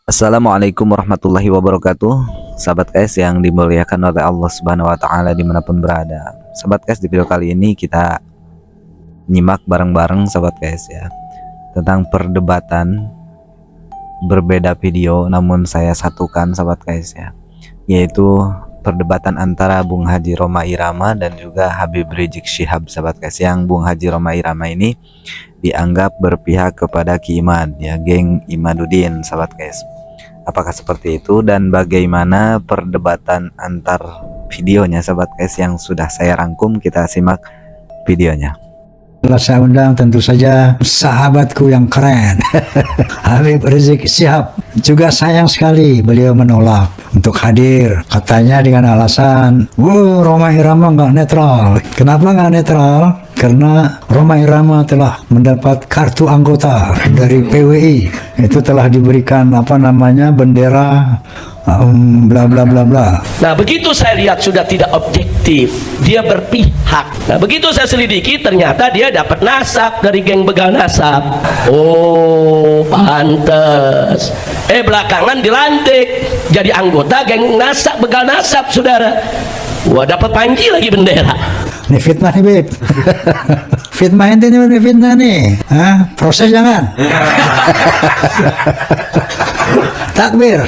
Assalamualaikum warahmatullahi wabarakatuh. Sahabat KS yang dimuliakan oleh Allah Subhanahu wa taala dimanapun berada. Sahabat KS, di video kali ini kita nyimak bareng-bareng sahabat KS ya, tentang perdebatan berbeda video namun saya satukan sahabat KS ya, yaitu perdebatan antara Bung Haji Rhoma Irama dan juga Habib Rizik Syihab sahabat KS. Yang Bung Haji Rhoma Irama ini dianggap berpihak kepada Ki Imad ya, geng Imaduddin sahabat KS. Apakah seperti itu dan bagaimana perdebatan antar videonya sahabat KS yang sudah saya rangkum? Kita simak videonya. Setelah saya undang tentu saja sahabatku yang keren Habib Rizik Syihab. Juga sayang sekali beliau menolak untuk hadir, katanya dengan alasan Rhoma Irama nggak netral. Kenapa nggak netral? Karena Rhoma Irama telah mendapat kartu anggota dari PWI, itu telah diberikan bendera bla bla bla bla. Nah, begitu saya lihat sudah tidak objektif, dia berpihak. Nah, begitu saya selidiki ternyata dia dapat nasab dari geng begal nasab. Oh, pantes. Belakangan dilantik jadi anggota geng nasab begal nasab, saudara. Wah, dapat panji lagi bendera. Ini fitnah nih, Beb. Fitnah ini fitnah nih. Proses jangan. Takbir.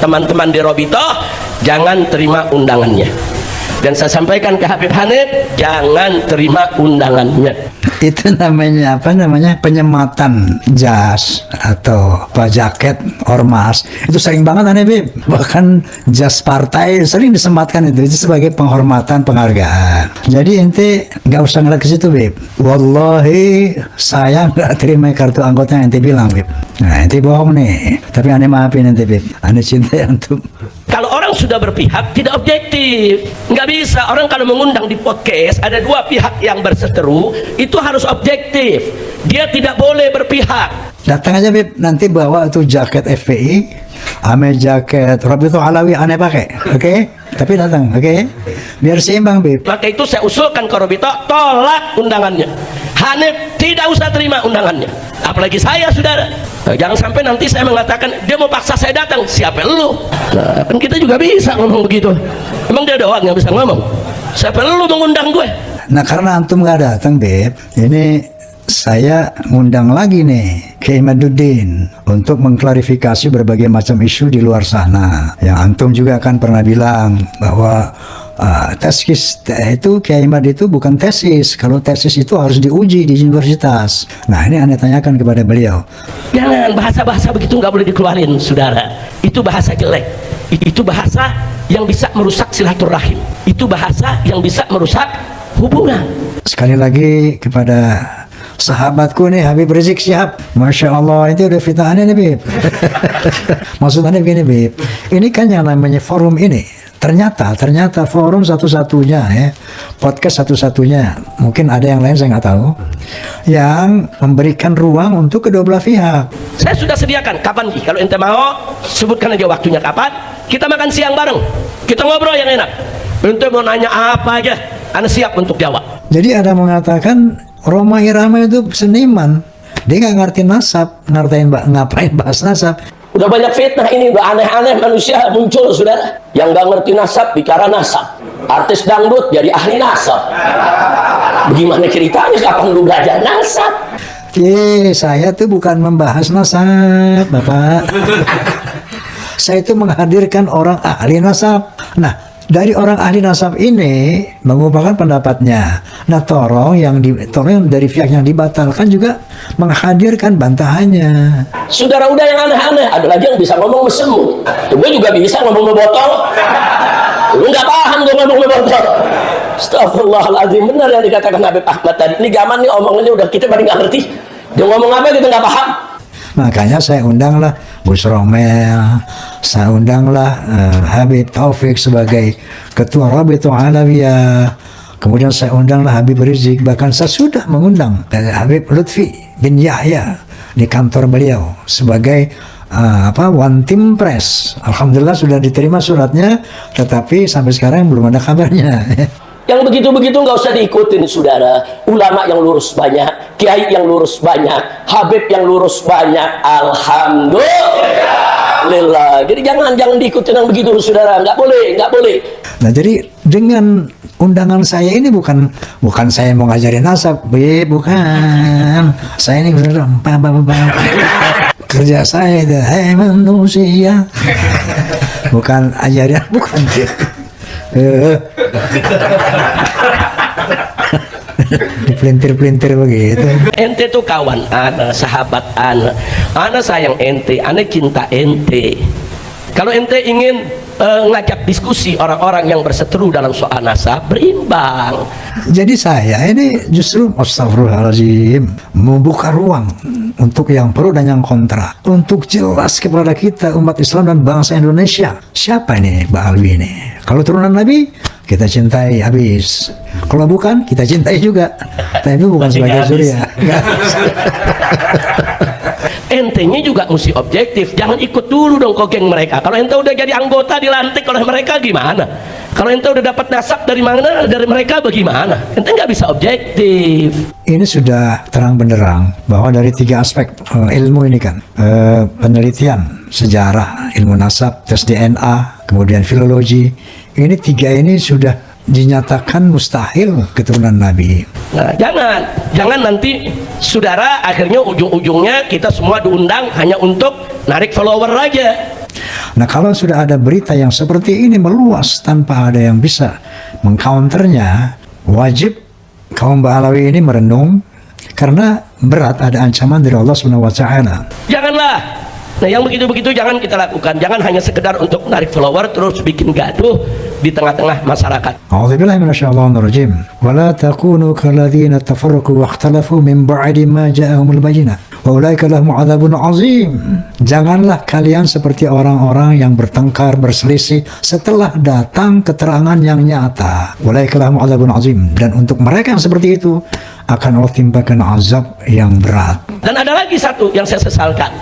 Teman-teman di Robito, jangan terima undangannya. Dan saya sampaikan ke Habib Hanif, jangan terima undangannya. Itu namanya penyematan jas atau jaket ormas. Itu sering banget aneh, Beb. Bahkan jas partai sering disematkan itu sebagai penghormatan, penghargaan. Jadi ente nggak usah ngeliat ke situ, Beb. Wallahi saya nggak terima kartu anggota yang ente bilang, Beb. Nah, ente bohong nih. Tapi aneh maafin ente, Beb. Aneh cinta antum. Kalau orang sudah berpihak tidak objektif, nggak bisa. Orang kalau mengundang di podcast ada dua pihak yang berseteru, itu harus objektif. Dia tidak boleh berpihak. Datang aja, Beb, nanti bawa tuh jaket FPI, ame jaket Robito Alawi aneh pakai, oke? Tapi datang, oke? Biar seimbang, Beb. Maka itu saya usulkan ke Robito, tolak undangannya. Hanif tidak usah terima undangannya. Apalagi saya, saudara. Nah, jangan sampai nanti saya mengatakan dia mau paksa saya datang. Siapa lu? Nah, kan kita juga bisa ngomong begitu. Emang dia doang yang bisa ngomong? Siapa lu mengundang gue? Nah, karena antum nggak datang, Beb, ini saya ngundang lagi nih Kiai Imaduddin untuk mengklarifikasi berbagai macam isu di luar sana. Yang antum juga kan pernah bilang bahwa tesis itu Kiai Imad itu bukan tesis. Kalau tesis itu harus diuji di universitas. Nah, ini aneh tanyakan kepada beliau. Jangan, bahasa-bahasa begitu nggak boleh dikeluarin, saudara. Itu bahasa jelek. Itu bahasa yang bisa merusak silaturahim. Itu bahasa yang bisa merusak hubungan. Sekali lagi kepada sahabatku nih Habib Rizik Syihab, Masya Allah, itu udah fitnahnya nih, Beb. Maksudnya begini, Beb, ini kan yang namanya forum ini ternyata forum satu-satunya ya, podcast satu-satunya, mungkin ada yang lain saya nggak tahu, yang memberikan ruang untuk kedua belah pihak. Saya sudah sediakan, kapan Ki? Kalau ente mau, sebutkan aja waktunya kapan, kita makan siang bareng, kita ngobrol yang enak. Ente mau nanya apa aja, Anda siap untuk jawab. Jadi ada mengatakan Rhoma Irama itu seniman, dia nggak ngerti nasab, ngapain bahas nasab. Udah banyak fitnah ini, udah aneh-aneh manusia muncul, saudara. Yang nggak ngerti nasab bicara nasab. Artis dangdut jadi ahli nasab. Bagaimana ceritanya? Kapan lu belajar nasab? Saya tuh bukan membahas nasab, Bapak. Saya itu menghadirkan orang ahli nasab. Nah, dari orang ahli nasab ini mengubahkan pendapatnya. Nah, tolong dari pihak yang dibatalkan juga menghadirkan bantahannya. Saudara, udah yang aneh-aneh. Ada lagi yang bisa ngomong mesemu. Gue juga bisa ngomong botol. Lu nggak paham gue ngomong botol. Astagfirullahaladzim, benar yang dikatakan Habib Ahmad tadi. Ini zaman nih omongannya udah kita pada nggak ngerti. Dia ngomong apa kita nggak paham. Makanya saya undanglah Gus Romel, saya undanglah Habib Taufik sebagai Ketua Rabito Alawiyah. Kemudian saya undanglah Habib Rizik, bahkan saya sudah mengundang Habib Lutfi bin Yahya di kantor beliau sebagai one team press. Alhamdulillah sudah diterima suratnya, tetapi sampai sekarang belum ada kabarnya. Yang begitu-begitu nggak usah diikutin, saudara. Ulama yang lurus banyak, kiai yang lurus banyak, habib yang lurus banyak. Alhamdulillah. Alhamdulillah. Jadi jangan diikuti yang begitu, saudara. Nggak boleh. Nah, jadi dengan undangan saya ini bukan saya mau ngajarin nasab, bukan. Saya ini benar kerja saya itu, hai manusia. Bukan ajaran, bukan. Dipelintir-pelintir begitu. Ente tuh kawan ana, sahabat ana sayang ente, ana cinta ente. Kalau ente ingin ngajak diskusi orang-orang yang berseteru dalam soal nasab, berimbang. Jadi saya ini justru astagfirullahaladzim membuka ruang untuk yang pro dan yang kontra, untuk jelas kepada kita umat Islam dan bangsa Indonesia siapa ini Mbak Alwi ini. Kalau turunan Nabi kita cintai habis, kalau bukan kita cintai juga, tapi bukan sebagai surya. Entenya juga mesti objektif, jangan ikut dulu dong ke geng mereka. Kalau ente udah jadi anggota dilantik oleh mereka gimana? Kalau ente udah dapat nasab dari mana, dari mereka bagaimana? Ente nggak bisa objektif. Ini sudah terang benderang bahwa dari 3 aspek ilmu ini kan, penelitian sejarah, ilmu nasab, tes DNA, kemudian filologi, ini 3 ini sudah dinyatakan mustahil keturunan Nabi. Nah, jangan nanti saudara akhirnya ujung-ujungnya kita semua diundang hanya untuk narik follower aja. Nah, kalau sudah ada berita yang seperti ini meluas tanpa ada yang bisa mengcounternya, wajib kaum Ba'alawi ini merenung karena berat, ada ancaman dari Allah Subhanahu wa taala. Janganlah. Nah, yang begitu-begitu jangan kita lakukan. Jangan hanya sekedar untuk narik follower terus bikin gaduh di tengah-tengah masyarakat. A'udzubillahi minasyaitonir rajim. Wa la takunu kalladzina tafarraqu wa ikhtalafu min ba'di ma ja'ahumul bayyinah. Wa ulaika lahum 'adzabun 'azim. Janganlah kalian seperti orang-orang yang bertengkar, berselisih setelah datang keterangan yang nyata. Wa ulaika lahum 'adzabun 'azim. Dan untuk mereka yang seperti itu akan Allah timpakan azab yang berat. Dan ada lagi satu yang saya sesalkan.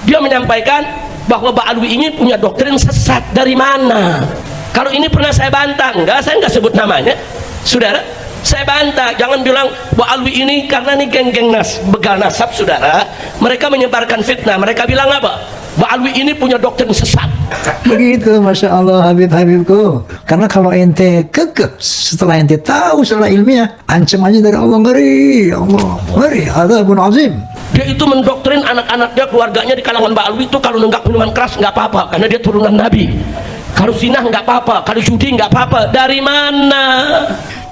Dia menyampaikan bahwa Ba'alwi ini punya doktrin sesat. Dari mana? Kalau ini pernah saya bantah, saya nggak sebut namanya, saudara. Saya bantah, jangan bilang Ba'alwi ini karena ini geng-geng begal nasab, saudara. Mereka menyebarkan fitnah. Mereka bilang apa? Ba'alwi ini punya doktrin sesat. Begitu, masya Allah, Habibku. Karena kalau ente kekeh setelah ente tahu setelah ilmiah, ancamannya dari Allah ngeri, Allah ngeri, adzabun azim. Dia itu mendoktrin anak-anaknya, keluarganya di kalangan Ba'alwi itu kalau nenggak minuman keras nggak apa-apa karena dia turunan Nabi. Kalau zina nggak apa-apa, kalau judi nggak apa-apa. Dari mana?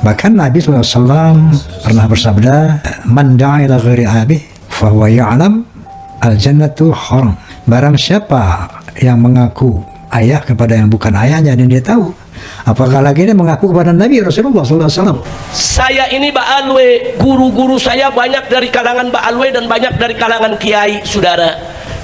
Bahkan Nabi SAW pernah bersabda, "Man da'a ila ghairi abi, fahuwa ya'lam al-jannatu haram." Barang siapa yang mengaku ayah kepada yang bukan ayahnya dan dia tahu, apakah lagi dia mengaku kepada Nabi Rasulullah SAW. Saya ini Ba'alwi, guru-guru saya banyak dari kalangan Ba'alwi dan banyak dari kalangan kiai, saudara.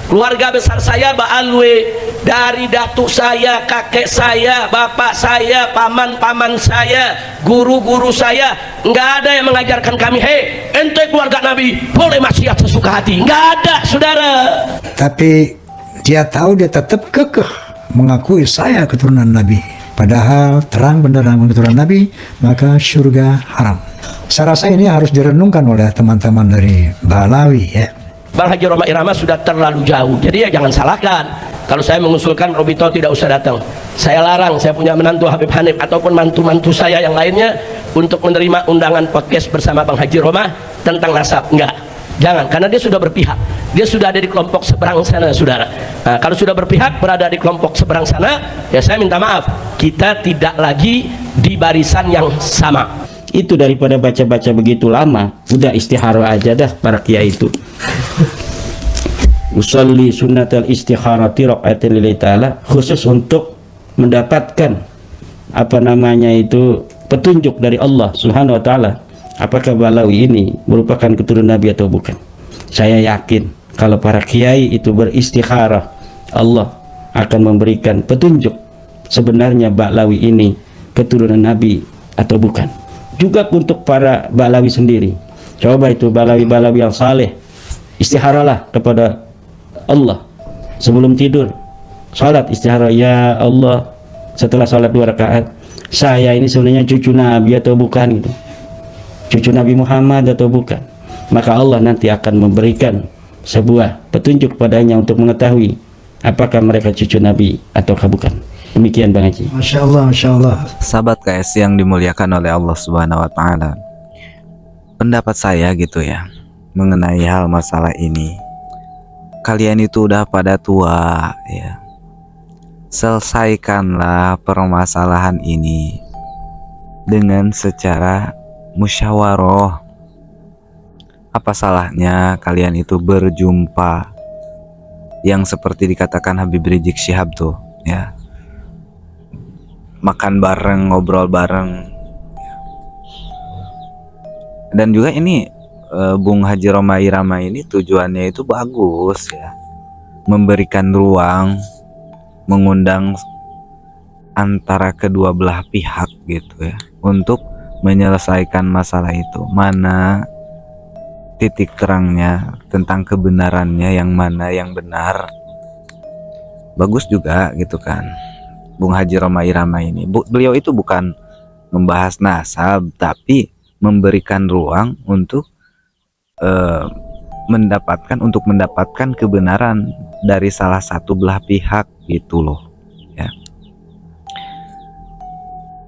Keluarga besar saya Ba'alwi, dari datuk saya, kakek saya, bapak saya, paman-paman saya, guru-guru saya, nggak ada yang mengajarkan kami, hei, ente keluarga Nabi boleh maksiat sesuka hati. Nggak ada, saudara. Tapi dia tahu, dia tetap kekeh mengakui saya keturunan Nabi. Padahal terang benderang keturunan Nabi, maka surga haram. Saya rasa ini harus direnungkan oleh teman-teman dari Ba'alawi, ya. Bang Haji Roma Irama sudah terlalu jauh, jadi ya jangan salahkan kalau saya mengusulkan Robito tidak usah datang. Saya larang, saya punya menantu Habib Hanif ataupun mantu-mantu saya yang lainnya untuk menerima undangan podcast bersama Bang Haji Roma tentang nasab. Enggak, jangan, karena dia sudah berpihak, dia sudah ada di kelompok seberang sana, saudara. Nah, kalau sudah berpihak, berada di kelompok seberang sana, ya saya minta maaf, kita tidak lagi di barisan yang sama. Itu daripada baca-baca begitu lama, udah istikharah aja dah para kiai itu. Usolli sunnatal istikharati raq'atan lillahi ta'ala, khusus untuk mendapatkan apa namanya itu petunjuk dari Allah Subhanahu wa taala. Apakah Ba'alawi ini merupakan keturunan Nabi atau bukan? Saya yakin kalau para kiai itu beristikharah, Allah akan memberikan petunjuk sebenarnya Ba'alawi ini keturunan Nabi atau bukan. Juga untuk para Ba'alawi sendiri, coba itu Ba'alawi yang saleh, istikharahlah kepada Allah sebelum tidur, salat istikharah, ya Allah, setelah salat 2 rakaat, saya ini sebenarnya cucu Nabi atau bukan gitu, cucu Nabi Muhammad atau bukan. Maka Allah nanti akan memberikan sebuah petunjuk padanya untuk mengetahui apakah mereka cucu Nabi ataukah bukan. Demikian Bang Haji. Masya Allah, Masya Allah. Sahabat KS yang dimuliakan oleh Allah Subhanahu wa taala. Pendapat saya gitu ya mengenai hal masalah ini. Kalian itu udah pada tua ya. Selesaikanlah permasalahan ini dengan secara musyawarah. Apa salahnya kalian itu berjumpa, yang seperti dikatakan Habib Rizik Syihab tuh ya, makan bareng, ngobrol bareng. Dan juga ini Bung Haji Roma Irama ini tujuannya itu bagus ya, memberikan ruang, mengundang antara kedua belah pihak gitu ya, untuk menyelesaikan masalah itu. Mana titik terangnya tentang kebenarannya, yang mana yang benar. Bagus juga gitu kan Bung Haji Roma Irama ini. Beliau itu bukan membahas nasab, tapi memberikan ruang untuk mendapatkan kebenaran dari salah satu belah pihak gitu loh ya.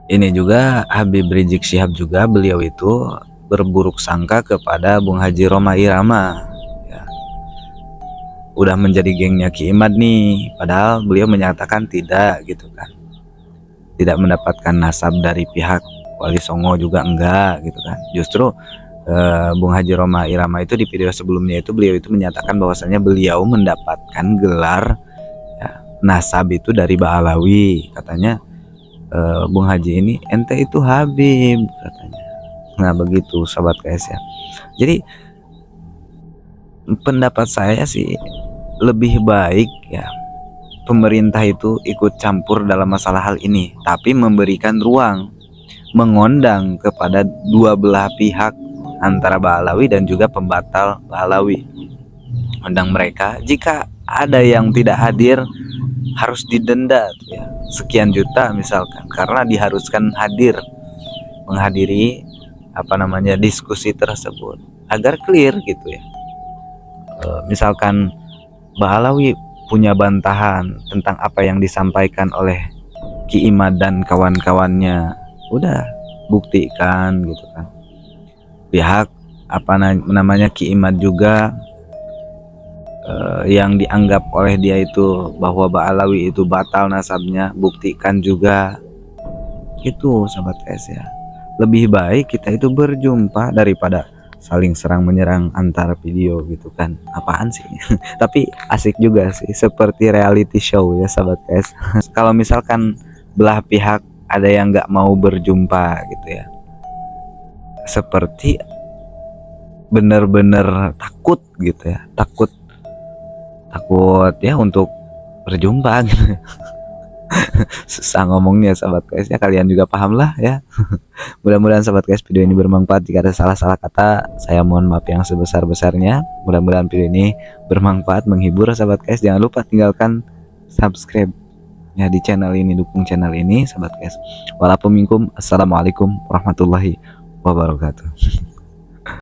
Ini juga Habib Rizik Syihab juga, beliau itu berburuk sangka kepada Bung Haji Roma Irama ya. Udah menjadi gengnya Ki Imad nih, padahal beliau menyatakan tidak gitu kan, tidak mendapatkan nasab dari pihak Wali Songo juga enggak gitu kan. Justru Bung Haji Roma Irama itu di video sebelumnya itu beliau itu menyatakan bahwasanya beliau mendapatkan gelar ya, nasab itu dari Ba'alawi. Katanya Bung Haji ini ente itu Habib katanya. Nah begitu sahabat KS ya. Jadi pendapat saya sih lebih baik ya pemerintah itu ikut campur dalam masalah hal ini, tapi memberikan ruang, mengundang kepada dua belah pihak antara Ba'alawi dan juga pembatal Ba'alawi. Undang mereka, jika ada yang tidak hadir harus didenda ya, sekian juta misalkan, karena diharuskan hadir menghadiri diskusi tersebut agar clear gitu ya. Misalkan Ba'alawi punya bantahan tentang apa yang disampaikan oleh Ki Imad dan kawan-kawannya, udah buktikan gitu kan. Pihak Ki Imad juga yang dianggap oleh dia itu bahwa Ba'alawi itu batal nasabnya, buktikan juga. Itu sahabat S ya. Lebih baik kita itu berjumpa daripada saling serang menyerang antar video gitu kan. Apaan sih? Tapi asik juga sih, seperti reality show ya sahabat S. Kalau misalkan belah pihak ada yang nggak mau berjumpa gitu ya, seperti bener-bener takut gitu ya, takut ya untuk berjumpa gitu. Susah ngomongnya sahabat guys ya, kalian juga paham lah ya. Mudah-mudahan sahabat guys video ini bermanfaat. Jika ada salah-salah kata, saya mohon maaf yang sebesar-besarnya. Mudah-mudahan video ini bermanfaat, menghibur sahabat guys. Jangan lupa tinggalkan subscribe ya di channel ini, dukung channel ini sahabat guys. Walaupun minkum, assalamualaikum warahmatullahi wabarakatuh.